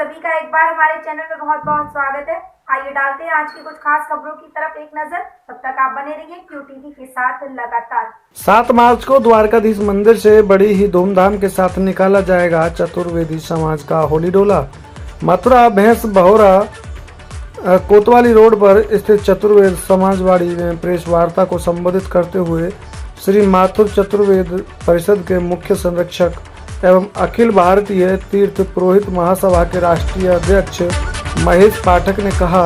सभी का एक बार हमारे चैनल में बहुत बहुत स्वागत है। आइए डालते हैं आज की कुछ खास खबरों की तरफ एक नजर। तब तक आप बने रहिए QTV के साथ लगातार। 7 मार्च को द्वारकाधीश मंदिर से बड़ी ही धूमधाम के साथ निकाला जाएगा चतुर्वेदी समाज का होली डोला। मथुरा भैंस बहोरा कोतवाली रोड पर स्थित चतुर्वेद समाजवाड़ी में प्रेस वार्ता को संबोधित करते हुए श्री माथुर चतुर्वेद परिषद के मुख्य संरक्षक एवं अखिल भारतीय तीर्थ पुरोहित महासभा के राष्ट्रीय अध्यक्ष महेश पाठक ने कहा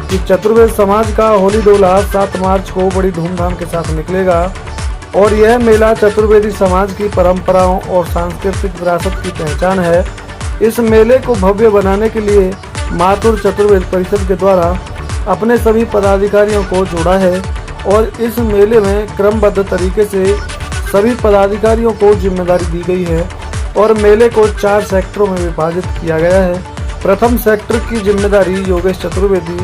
कि चतुर्वेद समाज का होली डोला 7 मार्च को बड़ी धूमधाम के साथ निकलेगा और यह मेला चतुर्वेदी समाज की परंपराओं और सांस्कृतिक विरासत की पहचान है। इस मेले को भव्य बनाने के लिए माथुर चतुर्वेद परिषद के द्वारा अपने सभी पदाधिकारियों को जोड़ा है और इस मेले में क्रमबद्ध तरीके से सभी पदाधिकारियों को जिम्मेदारी दी गई है और मेले को 4 सेक्टरों में विभाजित किया गया है। प्रथम सेक्टर की जिम्मेदारी योगेश चतुर्वेदी,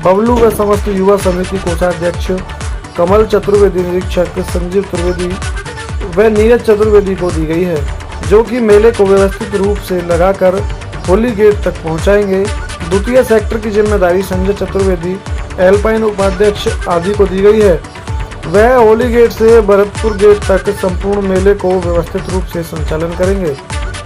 बबलू व समस्त युवा समिति कोषाध्यक्ष कमल चतुर्वेदी, निरीक्षक संजीव त्रिवेदी व नीरज चतुर्वेदी को दी गई है, जो कि मेले को व्यवस्थित रूप से लगाकर होली गेट तक पहुंचाएंगे। द्वितीय सेक्टर की जिम्मेदारी संजय चतुर्वेदी, एल्पाइन उपाध्यक्ष आदि को दी गई है। वह होली गेट से भरतपुर गेट तक संपूर्ण मेले को व्यवस्थित रूप से संचालन करेंगे।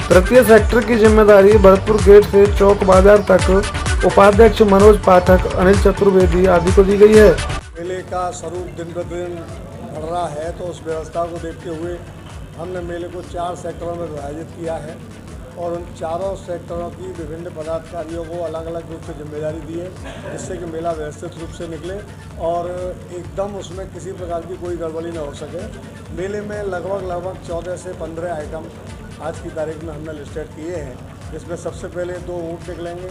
तृतीय सेक्टर की जिम्मेदारी भरतपुर गेट से चौक बाजार तक उपाध्यक्ष मनोज पाठक, अनिल चतुर्वेदी आदि को दी गई है। मेले का स्वरूप दिन प्रतिदिन बढ़ रहा है, तो उस व्यवस्था को देखते हुए हमने मेले को 4 सेक्टरों में विभाजित किया है और उन चारों सेक्टरों की विभिन्न पदाधिकारियों को अलग अलग रूप से जिम्मेदारी दी है, जिससे कि मेला व्यवस्थित रूप से निकले और एकदम उसमें किसी प्रकार की कोई गड़बड़ी न हो सके। मेले में लगभग 14 से 15 आइटम आज की तारीख में हमने लिस्टेड किए हैं, जिसमें सबसे पहले 2 ऊँट निकलेंगे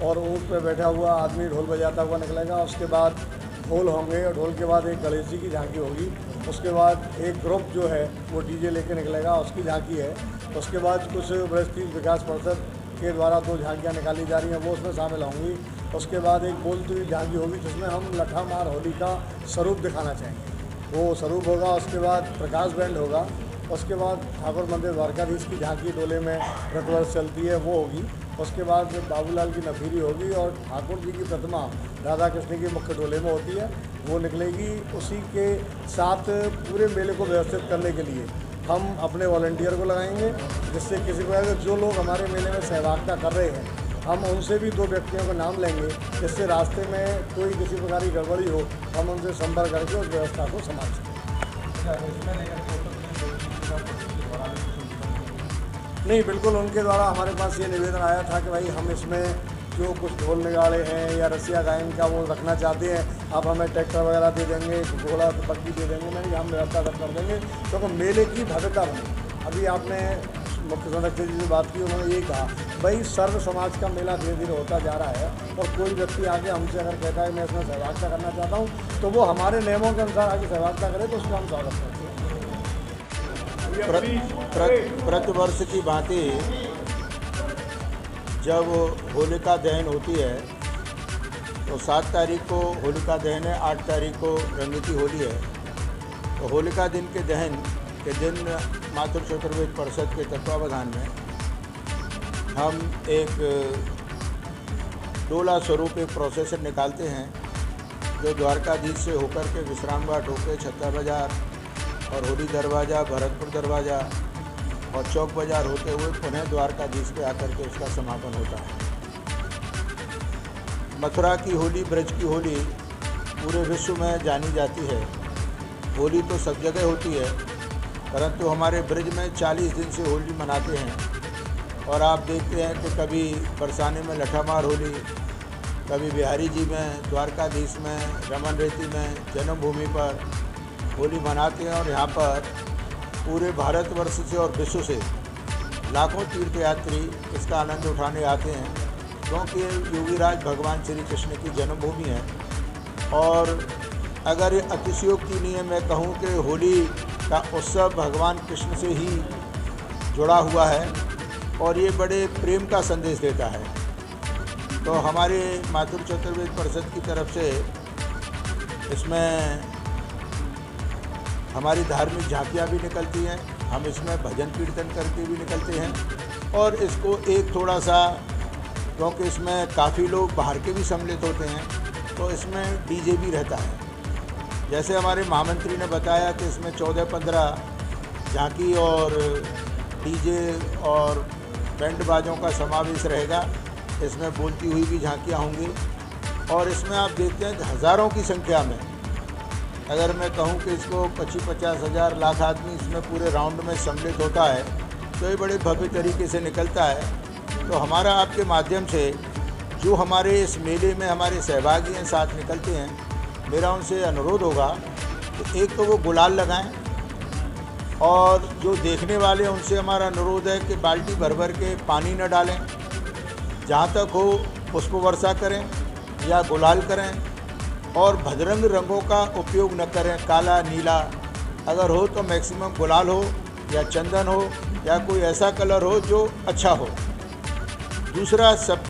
और ऊँट पर बैठा हुआ आदमी ढोल बजाता हुआ निकलेगा। उसके बाद ढोल होंगे और ढोल के बाद एक गणेश जी की झांकी होगी। उसके बाद एक ग्रुप जो है वो डीजे लेके निकलेगा, उसकी झांकी है। उसके बाद कुछ बृहस्पति विकास परिषद के द्वारा 2 झांकियाँ निकाली जा रही हैं, वो उसमें शामिल होंगी। उसके बाद एक बोलती हुई झांकी होगी, जिसमें हम लठामार होली का स्वरूप दिखाना चाहेंगे, वो स्वरूप होगा। उसके बाद प्रकाश बैंड होगा। उसके बाद ठाकुर मंदिर द्वारकाधीश की झांकी डोले में प्रतिवर्ष चलती है, वो होगी। उसके बाद बाबूलाल की नफीरी होगी और ठाकुर जी की प्रतिमा राधा कृष्ण की मुख्य डोले में होती है, वो निकलेगी। उसी के साथ पूरे मेले को व्यवस्थित करने के लिए हम अपने वॉलंटियर को लगाएंगे, जिससे किसी प्रकार जो लोग हमारे मेले में सहभागिता कर रहे हैं, हम उनसे भी 2 व्यक्तियों का नाम लेंगे, जिससे रास्ते में कोई किसी प्रकार की गड़बड़ी हो हम उनसे संपर्क करके उस व्यवस्था को संभाल सकें। नहीं, बिल्कुल उनके द्वारा हमारे पास ये निवेदन आया था कि भाई हम इसमें जो कुछ ढोल नगाड़े हैं या रसिया गायन का वो रखना चाहते हैं, आप हमें ट्रैक्टर वगैरह दे देंगे, घोड़ा बग्गी दे देंगे। नहीं, हम व्यवस्था कर देंगे, क्योंकि मेले की भव्यता बनी। अभी आपने मुख्य संरक्षक जी से बात की, उन्होंने ये कहा भाई सर्व समाज का मेला धीरे धीरे होता जा रहा है और कोई व्यक्ति आगे हमसे अगर कहता है मैं इसमें सहभागिता करना चाहता हूँ, तो वो हमारे नियमों के अनुसार आगे सहभागिता करे, तो उसको हम स्वागत करते हैं। प्रतिवर्ष की भांति जब होलिका दहन होती है तो 7 तारीख को होलिका दहन है, 8 तारीख को रंगीती होली है। तो होलिका दिन के दहन के दिन माथुर चतुर्वेद परिषद के तत्वावधान में हम एक डोला स्वरूप एक प्रोसेसर निकालते हैं, जो द्वारकाधीश से होकर के विश्राम घाट होकर छत्ता बाजार और होली दरवाज़ा, भरतपुर दरवाज़ा और चौक बाजार होते हुए पुनः द्वारकाधीश पे आकर के उसका समापन होता है। मथुरा की होली, ब्रज की होली पूरे विश्व में जानी जाती है। होली तो सब जगह होती है, परंतु हमारे ब्रज में 40 दिन से होली मनाते हैं और आप देखते हैं कि कभी बरसाने में लठामार होली, कभी बिहारी जी में, द्वारकाधीश में, रमन रेती में, जन्मभूमि पर होली मनाते हैं। और यहाँ पर पूरे भारतवर्ष से और विश्व से लाखों तीर्थयात्री इसका आनंद उठाने आते हैं, क्योंकि योगीराज भगवान श्री कृष्ण की जन्मभूमि है। और अगर ये अतिशयोक्ति नहीं है, मैं कहूँ कि होली का उत्सव भगवान कृष्ण से ही जुड़ा हुआ है और ये बड़े प्रेम का संदेश देता है। तो हमारे माथुर चतुर्वेद परिषद की तरफ से इसमें हमारी धार्मिक झांकियाँ भी निकलती हैं, हम इसमें भजन कीर्तन करके भी निकलते हैं और इसको एक थोड़ा सा क्योंकि इसमें काफ़ी लोग बाहर के भी सम्मिलित होते हैं, तो इसमें डीजे भी रहता है। जैसे हमारे महामंत्री ने बताया कि इसमें 14-15 झांकी और डीजे और बैंड बाजों का समावेश रहेगा। इसमें बोलती हुई भी झांकियाँ होंगी और इसमें आप देखते हैं कि हज़ारों की संख्या में, अगर मैं कहूँ कि इसको 25-50 हज़ार लाख आदमी इसमें पूरे राउंड में सम्मिलित होता है, तो ये बड़े भव्य तरीके से निकलता है। तो हमारा आपके माध्यम से जो हमारे इस मेले में हमारे सहभागी हैं, साथ निकलते हैं, मेरा उनसे अनुरोध होगा कि एक तो वो गुलाल लगाएं और जो देखने वाले हैं उनसे हमारा अनुरोध है कि बाल्टी भर भर के पानी न डालें, जहाँ तक हो पुष्प वर्षा करें या गुलाल करें और भदरंग रंगों का उपयोग न करें। काला, नीला अगर हो तो मैक्सिमम गुलाल हो या चंदन हो या कोई ऐसा कलर हो जो अच्छा हो। दूसरा, सब